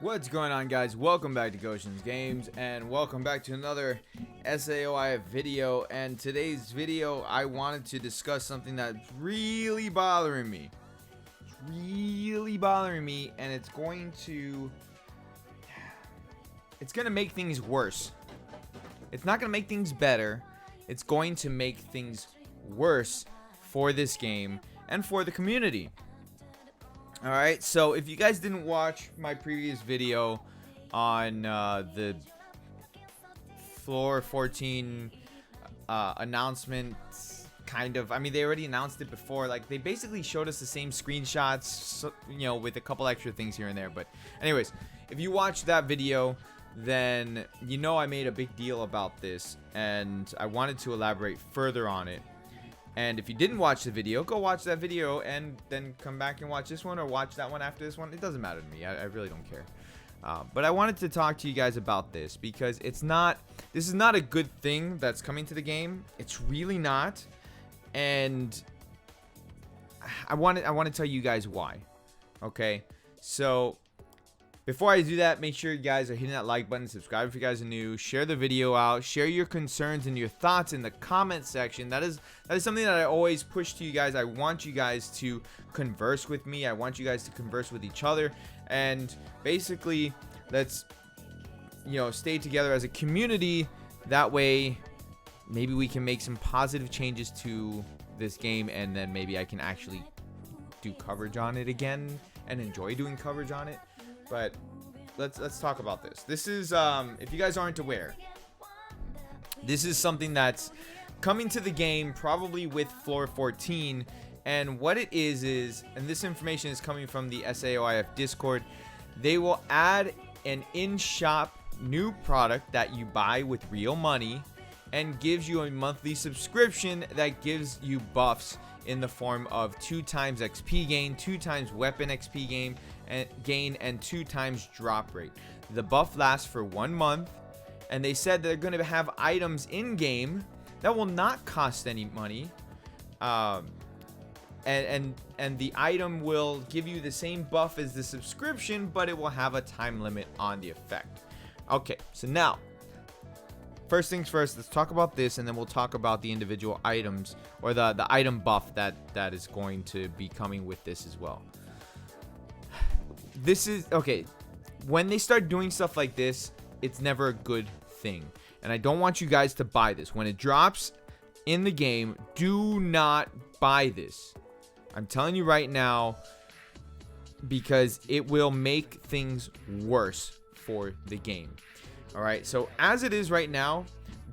What's going on, guys? Welcome back to Gotians Games, and welcome back to another SAOIF video. And today's video, I wanted to discuss something that's really bothering me. And it's going to make things worse. It's not going to make things better. It's going to make things worse for this game and for the community. Alright, so if you guys didn't watch my previous video on the Floor 14 announcement, kind of, I mean, they already announced it before. Like, they basically showed us the same screenshots, so, you know, with a couple extra things here and there. But anyways, if you watched that video, then you know I made a big deal about this, and I wanted to elaborate further on it. And if you didn't watch the video, go watch that video and then come back and watch this one, or watch that one after this one. It doesn't matter to me. I really don't care. But I wanted to talk to you guys about this because this is not a good thing that's coming to the game. It's really not. And I want to tell you guys why. Okay? So before I do that, make sure you guys are hitting that like button, subscribe if you guys are new, share the video out, share your concerns and your thoughts in the comment section. That is something that I always push to you guys. I want you guys to converse with me. I want you guys to converse with each other, and basically let's, you know, stay together as a community. That way maybe we can make some positive changes to this game, and then maybe I can actually do coverage on it again and enjoy doing coverage on it. But let's talk about this. This is if you guys aren't aware, this is something that's coming to the game probably with Floor 14. And what it is, and this information is coming from the SAOIF Discord, they will add an in-shop new product that you buy with real money and gives you a monthly subscription that gives you buffs in the form of 2 times XP gain, 2 times weapon XP gain, and 2 times drop rate. The buff lasts for 1 month, and they said they're going to have items in game that will not cost any money, and the item will give you the same buff as the subscription, but it will have a time limit on the effect. Okay, so now, first things first, let's talk about this, and then we'll talk about the individual items, or the item buff that is going to be coming with this as well. This is, okay, when they start doing stuff like this, it's never a good thing. And I don't want you guys to buy this. When it drops in the game, do not buy this. I'm telling you right now, because it will make things worse for the game. Alright, so as it is right now,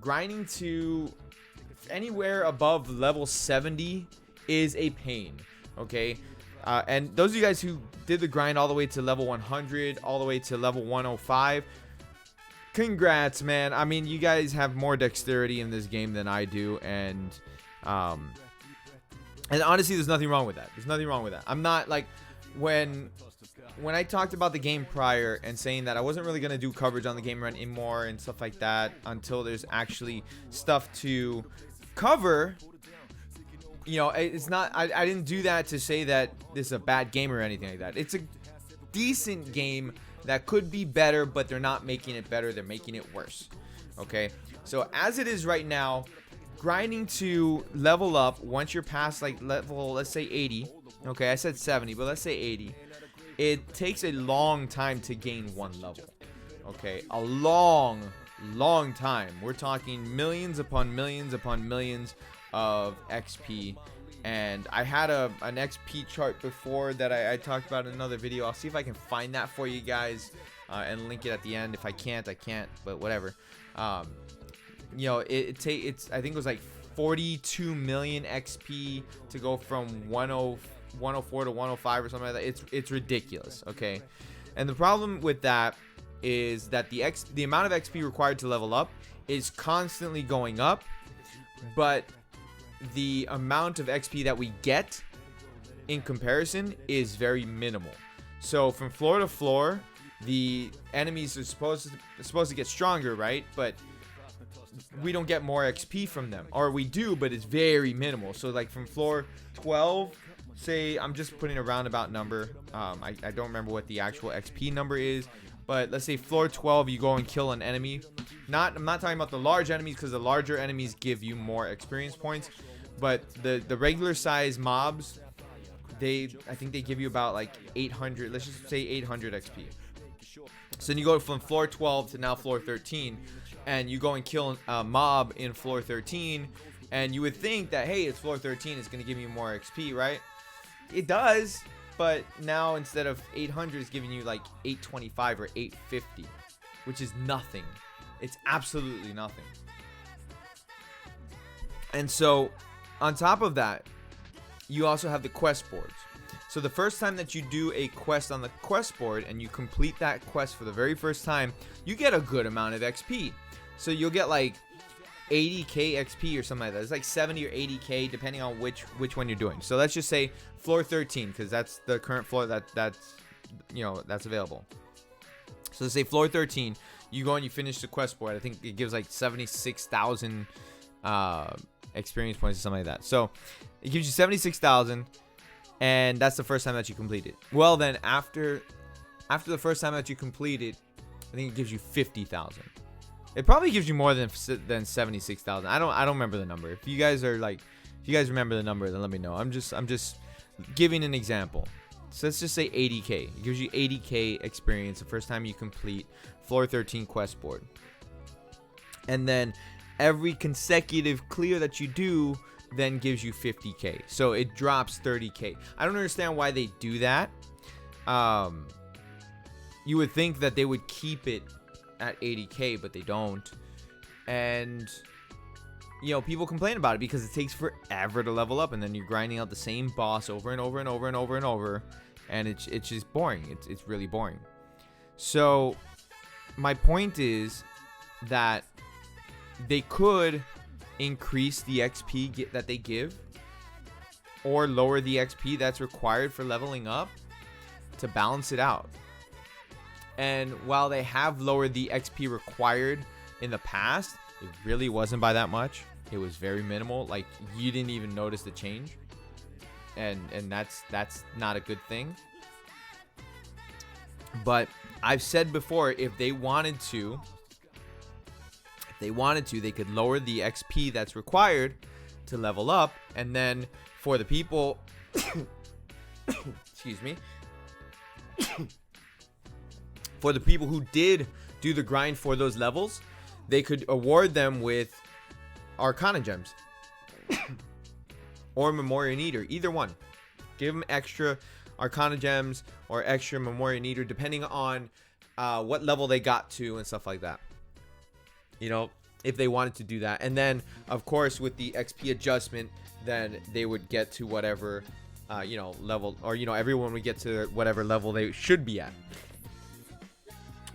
grinding to anywhere above level 70 is a pain. Okay, and those of you guys who did the grind all the way to level 100, all the way to level 105, congrats, man. I mean, you guys have more dexterity in this game than I do, and honestly, there's nothing wrong with that. There's nothing wrong with that. I'm not like, when I talked about the game prior and saying that I wasn't really going to do coverage on the game run anymore and stuff like that until there's actually stuff to cover, you know, it's not, I didn't do that to say that this is a bad game or anything like that. It's a decent game that could be better, but they're not making it better, they're making it worse. Okay, so as it is right now, grinding to level up, once you're past like level, let's say 80, okay, I said 70, but let's say 80, it takes a long time to gain 1 level. Okay, a long time. We're talking millions upon millions upon millions of XP. And I had an XP chart before that I talked about in another video. I'll see if I can find that for you guys and link it at the end. If I can't, I can't, but whatever. You know, it's I think it was like 42 million XP to go from 104 to 105 or something like that. It's ridiculous. Okay, and the problem with that is that the amount of XP required to level up is constantly going up, but the amount of XP that we get in comparison is very minimal. So from floor to floor, the enemies are supposed to get stronger, right? But we don't get more XP from them, or we do, but it's very minimal. So like from floor 12, say, I'm just putting a roundabout number, I don't remember what the actual XP number is, But let's say floor 12, you go and kill an enemy. I'm not talking about the large enemies, because the larger enemies give you more experience points. But the regular size mobs, I think they give you about like 800. Let's just say 800 XP. So then you go from floor 12 to now floor 13, and you go and kill a mob in floor 13, and you would think that, hey, it's floor 13, it's going to give you more XP, right? It does, but now instead of 800, it's giving you like 825 or 850, which is nothing. It's absolutely nothing. And so on top of that, you also have the quest boards. So the first time that you do a quest on the quest board and you complete that quest for the very first time, you get a good amount of XP. So you'll get like 80k XP or something like that. It's like 70 or 80k depending on which one you're doing. So let's just say floor 13, because that's the current floor that's available. So let's say floor 13, you go and you finish the quest board. I think it gives like 76,000 experience points or something like that. So it gives you 76,000. And that's the first time that you complete it. Well, then after the first time that you complete it, I think it gives you 50,000. It probably gives you more than 76,000. I don't remember the number. If you guys remember the number, then let me know. I'm just giving an example. So let's just say 80k. It gives you 80k experience the first time you complete floor 13 quest board. And then every consecutive clear that you do then gives you 50k. So it drops 30k. I don't understand why they do that. You would think that they would keep it at 80k, but they don't. And people complain about it because it takes forever to level up, and then you're grinding out the same boss over and over and over and over and over, and it's just boring. It's really boring. So my point is that they could increase the XP that they give, or lower the XP that's required for leveling up to balance it out. And while they have lowered the XP required in the past, it really wasn't by that much. It was very minimal. Like, you didn't even notice the change, and that's not a good thing. But I've said before, if they wanted to, they could lower the XP that's required to level up, and then for the people excuse me, for the people who did do the grind for those levels, they could award them with Arcana gems or Memorial Eater, either one. Give them extra Arcana gems or extra Memorial Eater, depending on what level they got to and stuff like that. If they wanted to do that. And then, of course, with the XP adjustment, then they would get to whatever, level, or, everyone would get to whatever level they should be at.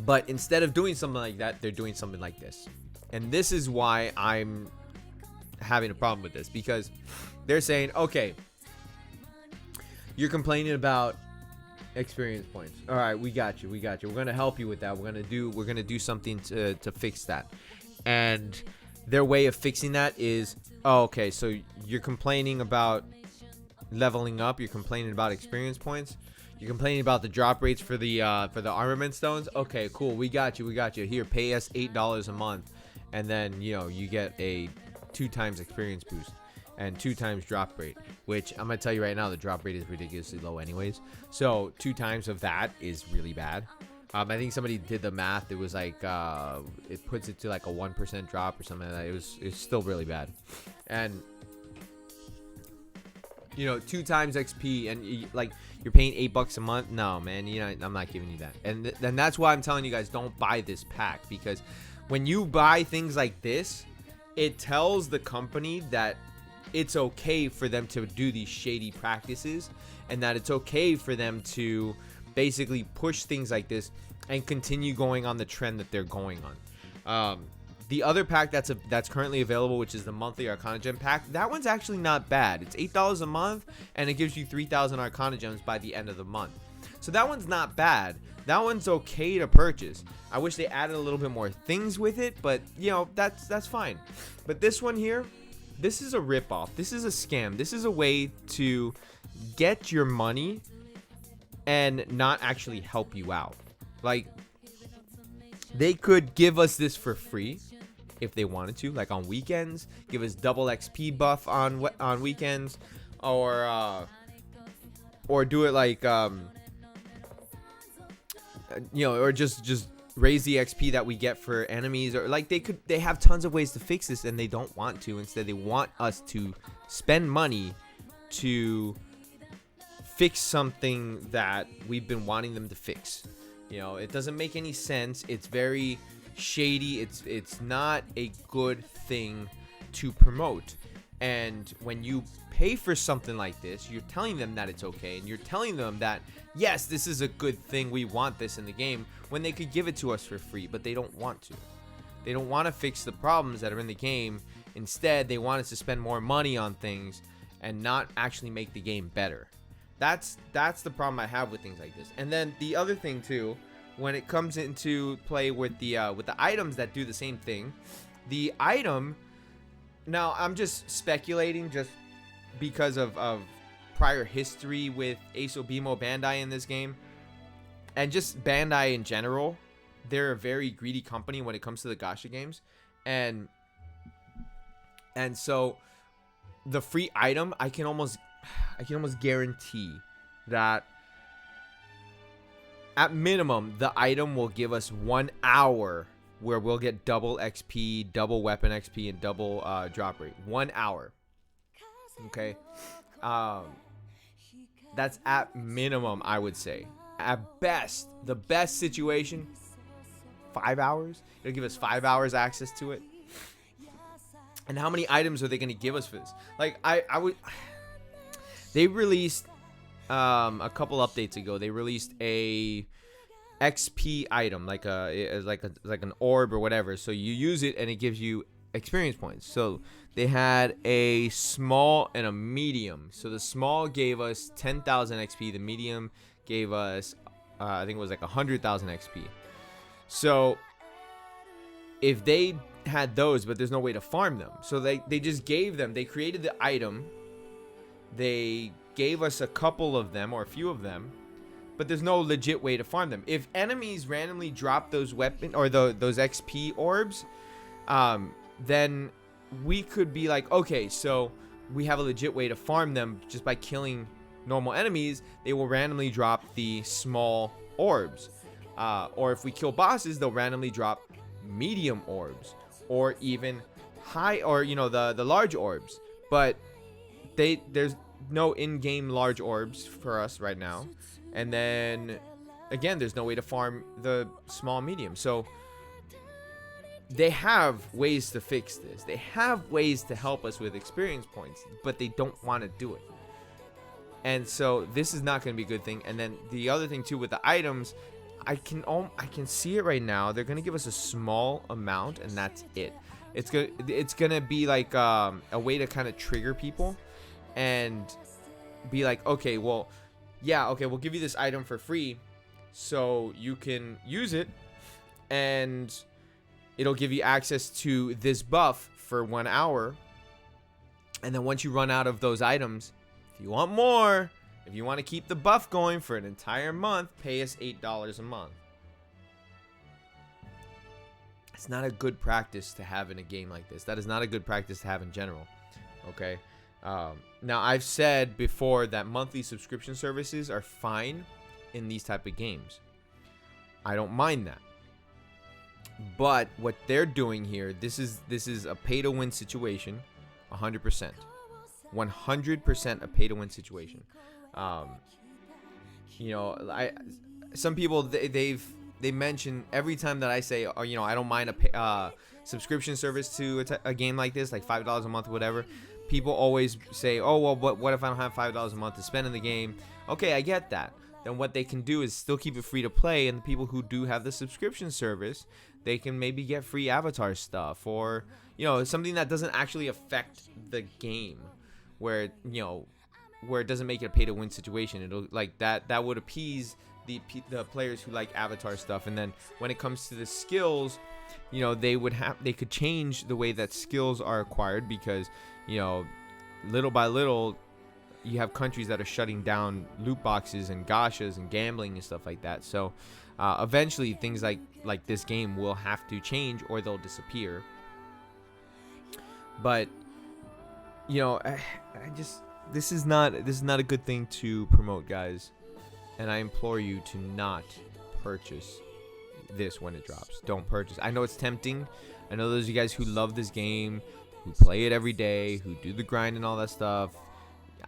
But instead of doing something like that, they're doing something like this. And this is why I'm having a problem with this, because they're saying, okay, you're complaining about experience points. All right, we got you. We're going to help you with that. We're going to do something to fix that. And their way of fixing that is, okay, so you're complaining about leveling up, you're complaining about experience points, you're complaining about the drop rates for the armament stones. Okay, cool, we got you. Here, pay us $8 a month, and then you get a 2 times experience boost and 2 times drop rate, which I'm gonna tell you right now, the drop rate is ridiculously low anyways. So 2 times of that is really bad. I think somebody did the math. It was like it puts it to like a 1% drop or something like that. It's still really bad. And 2 times XP, and you're paying $8 a month. No, man, I'm not giving you that. And then that's why I'm telling you guys, don't buy this pack, because when you buy things like this, it tells the company that it's okay for them to do these shady practices, and that it's okay for them to basically push things like this and continue going on the trend that they're going on. The other pack that's currently available, which is the monthly Arcana Gem pack, that one's actually not bad. It's $8 a month, and it gives you 3,000 Arcana Gems by the end of the month. So that one's not bad. That one's okay to purchase. I wish they added a little bit more things with it, but that's fine. But this one here, this is a ripoff. This is a scam. This is a way to get your money and not actually help you out. Like, They could give us this for free if they wanted to, like on weekends, give us double XP buff on weekends, or do it like or just raise the XP that we get for enemies, or like they have tons of ways to fix this, and they don't want to. Instead, they want us to spend money to fix something that we've been wanting them to fix. It doesn't make any sense. It's very shady. It's not a good thing to promote. And when you pay for something like this, you're telling them that it's okay, and you're telling them that yes, this is a good thing, we want this in the game, when they could give it to us for free. But they don't want to. They don't want to fix the problems that are in the game. Instead, they want us to spend more money on things and not actually make the game better. That's the problem I have with things like this. And then the other thing too, when it comes into play with the items that do the same thing, the item. Now I'm just speculating, just because of prior history with Asobimo Bandai in this game, and just Bandai in general. They're a very greedy company when it comes to the gacha games, and so the free item, I can almost guarantee that at minimum the item will give us 1 hour where we'll get double XP, double weapon XP, and double drop rate. 1 hour. Okay. That's at minimum, I would say. At best, the best situation, 5 hours. It'll give us 5 hours access to it. And how many items are they going to give us for this? Like, I would. They released a couple updates ago. They released a XP item, like an orb or whatever. So you use it and it gives you experience points. So they had a small and a medium. So the small gave us 10,000 XP. The medium gave us, I think it was like 100,000 XP. So if they had those, but there's no way to farm them, so they just gave them. They created the item. They gave us a couple of them or a few of them, but there's no legit way to farm them. If enemies randomly drop those weapon or those XP orbs, then we could be like, okay, so we have a legit way to farm them just by killing normal enemies. They will randomly drop the small orbs, or if we kill bosses, they'll randomly drop medium orbs, or even high, or the large orbs. But there's no in-game large orbs for us right now. And then again, there's no way to farm the small medium. So they have ways to fix this. They have ways to help us with experience points, but they don't want to do it. And so this is not going to be a good thing. And then the other thing too with the items, I can see it right now. They're going to give us a small amount, and that's it. It's going to be like a way to kind of trigger people and be like, okay, well, yeah, okay, we'll give you this item for free so you can use it, and it'll give you access to this buff for 1 hour. And then once you run out of those items, if you want more, if you want to keep the buff going for an entire month, pay us $8 a month. It's not a good practice to have in a game like this. That is not a good practice to have in general. Okay. Now, I've said before that monthly subscription services are fine in these type of games. I don't mind that. But what they're doing here, this is a pay-to-win situation, 100%. 100% a pay-to-win situation. Some people they mention every time that I say, I don't mind a subscription service to a game like this, like $5 a month, whatever. People always say, oh, well, what if I don't have $5 a month to spend in the game? Okay, I get that. Then what they can do is still keep it free to play, and the people who do have the subscription service, they can maybe get free avatar stuff, or something that doesn't actually affect the game, where it doesn't make it a pay to win situation. It'll like that would appease the players who like avatar stuff. And then when it comes to the skills, they could change the way that skills are acquired, because little by little you have countries that are shutting down loot boxes and gachas and gambling and stuff like that. So Eventually, things like this game will have to change, or they'll disappear. But you know, I just this is not a good thing to promote, guys. And I implore you to not purchase this when it drops. Don't purchase. I know it's tempting. I know those of you guys who love this game, who play it every day, who do the grind and all that stuff.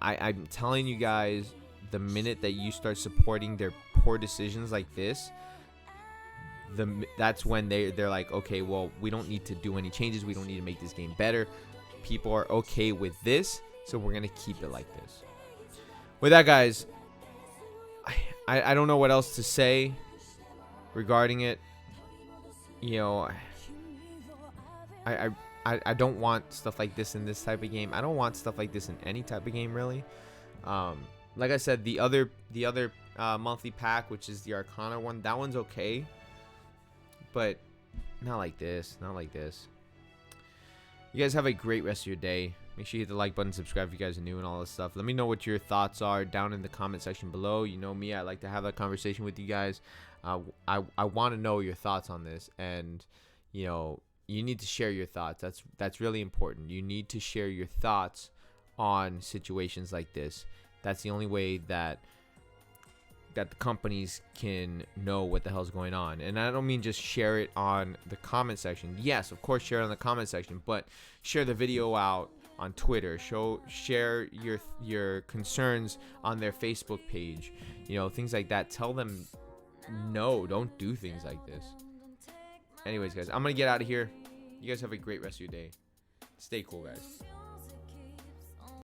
I'm telling you guys, the minute that you start supporting their poor decisions like this, that's when they're like, okay, well, we don't need to do any changes. We don't need to make this game better. People are okay with this, so we're gonna keep it like this. With that, guys, I don't know what else to say regarding it. You know, I don't want stuff like this in this type of game. I don't want stuff like this in any type of game, really. Like I said, the other monthly pack, which is the Arcana one, that one's okay, but not like this. Not like this. You guys have a great rest of your day. Make sure you hit the like button, subscribe if you guys are new, and all this stuff. Let me know what your thoughts are down in the comment section below. You know me, I like to have that conversation with you guys. I want to know your thoughts on this, and you know, you need to share your thoughts. That's really important. You need to share your thoughts on situations like this. That's the only way that the companies can know what the hell's going on. And I don't mean just share it on the comment section. Yes, of course, share it on the comment section, but share the video out on Twitter. Share your concerns on their Facebook page. You know, things like that. Tell them, no, don't do things like this. Anyways, guys, I'm gonna get out of here. You guys have a great rest of your day. Stay cool, guys.